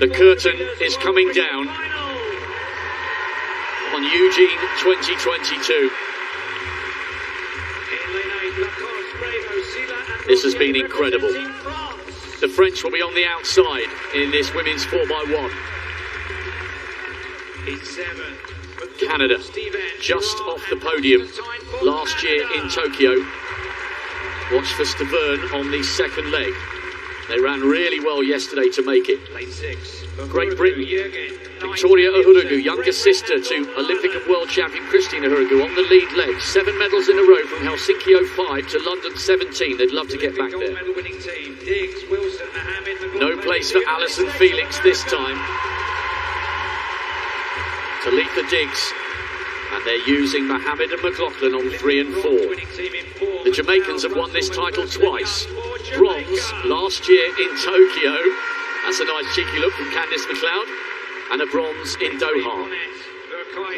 The curtain is coming down on Eugene 2022. This has been incredible. The French will be on the outside in this women's 4x1. Canada, just off the podium last year in Tokyo. Watch for Stavern on the second leg. They ran really well yesterday to make it. Great Britain, Victoria Uhuragu, younger sister to Olympic and world champion Christina Uhuragu, on the lead leg. 7 medals in a row from Helsinki 05 to London 17. They'd love to get back there. No place for Alison Felix this time. Talitha Diggs, and they're using Mohammed and McLaughlin on 3 and 4. The Jamaicans have won this title twice. Bronze last year in Tokyo. That's a nice cheeky look from Candice McLeod. And a bronze in Doha.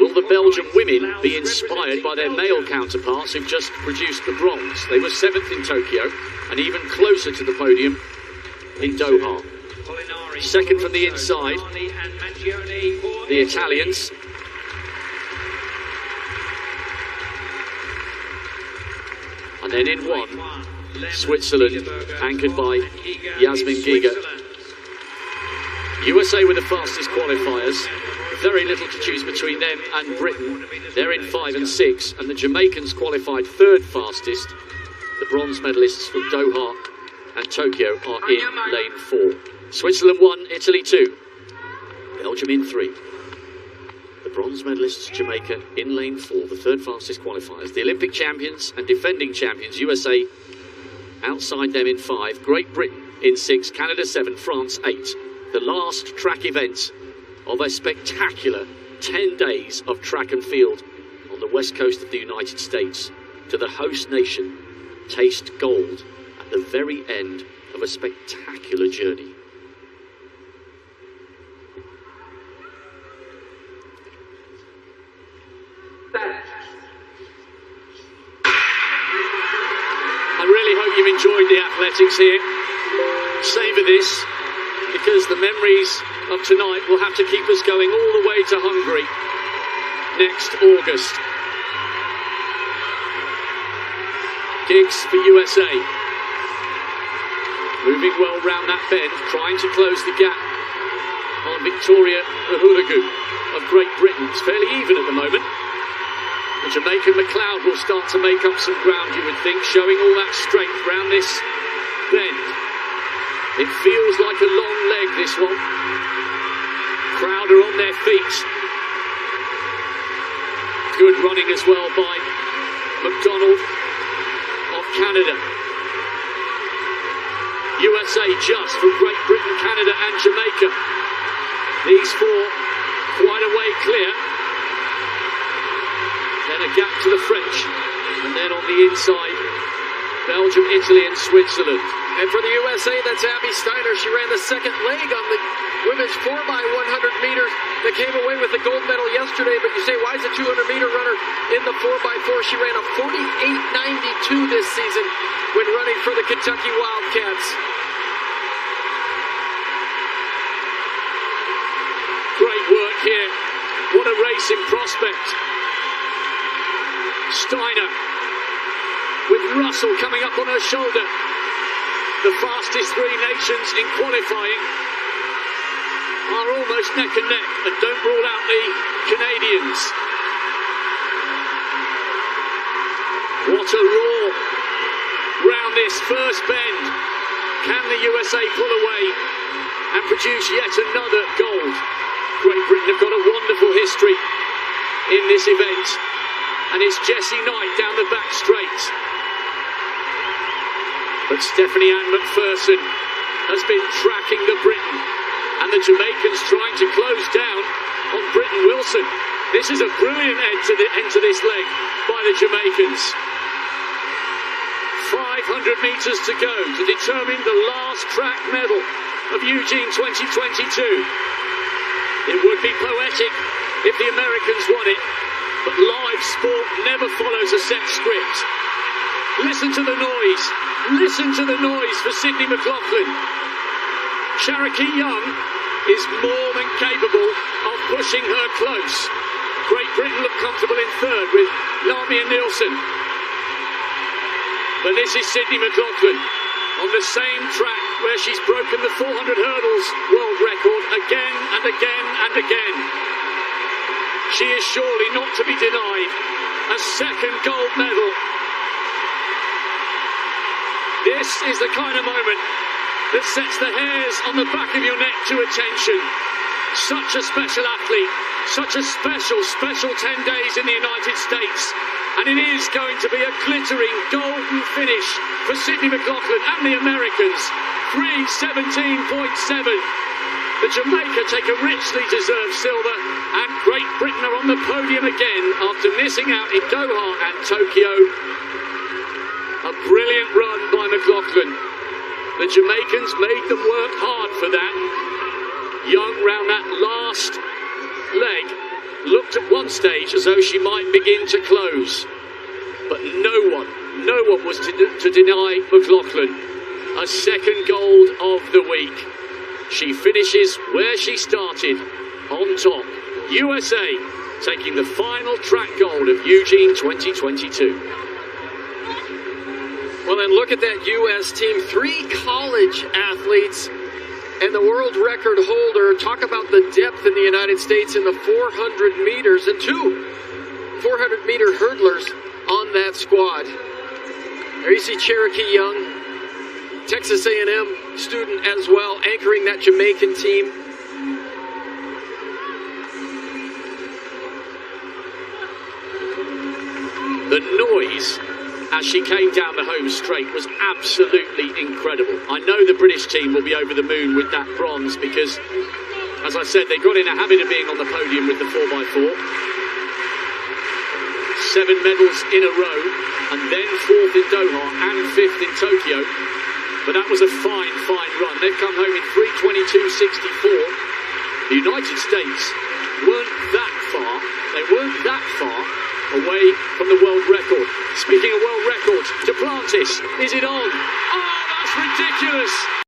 Will the Belgian women be inspired by their male counterparts who've just produced the bronze? They were 7th in Tokyo and even closer to the podium in Doha. Second from the inside, the Italians. And then in 1, Switzerland, anchored by Yasmin Giga. USA were the fastest qualifiers. Very little to choose between them and Britain. They're in 5 and 6, and the Jamaicans qualified 3rd fastest. The bronze medalists from Doha and Tokyo are in lane 4. Switzerland 1, Italy 2, Belgium in 3. The bronze medalists, Jamaica, in lane 4, the 3rd fastest qualifiers. The Olympic champions and defending champions, USA, outside them in 5. Great Britain in 6, Canada 7, France 8. The last track event of a spectacular 10 days of track and field on the west coast of the United States. To the host nation, taste gold at the very end of a spectacular journey. I really hope you enjoyed the athletics here. Savour this, because the memories of tonight will have to keep us going all the way to Hungary next August. Diggs for USA. Moving well round that bend, trying to close the gap on Victoria Uhuragu of Great Britain. It's fairly even at the moment. The Jamaican McLeod will start to make up some ground, you would think, showing all that strength round this bend. It feels like a long leg, this one. Crowd are on their feet. Good running as well by McDonald of Canada. USA just from Great Britain, Canada and Jamaica. These 4 quite a way clear. Then a gap to the French, and then on the inside, Belgium, Italy and Switzerland. And for the USA, that's Abby Steiner. She ran the second leg on the women's 4x100 meters that came away with the gold medal yesterday. But you say, why is a 200-meter runner in the 4x4? She ran a 48.92 this season when running for the Kentucky Wildcats. Great work here. What a racing prospect. Steiner with Russell coming up on her shoulder. The fastest 3 nations in qualifying are almost neck and neck, and don't rule out the Canadians. What a roar round this first bend. Can the USA pull away and produce yet another gold? Great Britain have got a wonderful history in this event, and it's Jessie Knight down the back straight. But Stephanie Ann McPherson has been tracking the Britain, and the Jamaicans trying to close down on Britton Wilson. This is a brilliant end to this leg by the Jamaicans. 500 metres to go to determine the last track medal of Eugene 2022. It would be poetic if the Americans won it, but live sport never follows a set script. Listen to the noise. Listen to the noise for Sydney McLaughlin. Cherokee Young is more than capable of pushing her close. Great Britain look comfortable in third with Lamia Nielsen. But this is Sydney McLaughlin on the same track where she's broken the 400 hurdles world record again and again and again. She is surely not to be denied a second gold medal. This is the kind of moment that sets the hairs on the back of your neck to attention. Such a special athlete, such a special 10 days in the United States. And it is going to be a glittering golden finish for Sydney McLaughlin and the Americans. 3:17.7. The Jamaica take a richly deserved silver, and Great Britain are on the podium again after missing out in Doha and Tokyo. A brilliant run by McLaughlin. The Jamaicans made them work hard for that. Young round that last leg looked at one stage as though she might begin to close. But no one was to deny McLaughlin a second gold of the week. She finishes where she started, on top. USA taking the final track gold of Eugene 2022. Well, then look at that U.S. team. 3 college athletes and the world record holder. Talk about the depth in the United States in the 400 meters, and 2 400-meter hurdlers on that squad. There you see Cherokee Young, Texas A&M student as well, anchoring that Jamaican team. The noise as she came down the home straight was absolutely incredible. I know the British team will be over the moon with that bronze because, as I said, they got in a habit of being on the podium with the 4x4. 7 medals in a row, and then 4th in Doha and 5th in Tokyo. But that was a fine run. They've come home in 3:22.64. The United States weren't that far. They weren't that far away from the world record. Speaking of world records, Duplantis, is it on? Oh, that's ridiculous!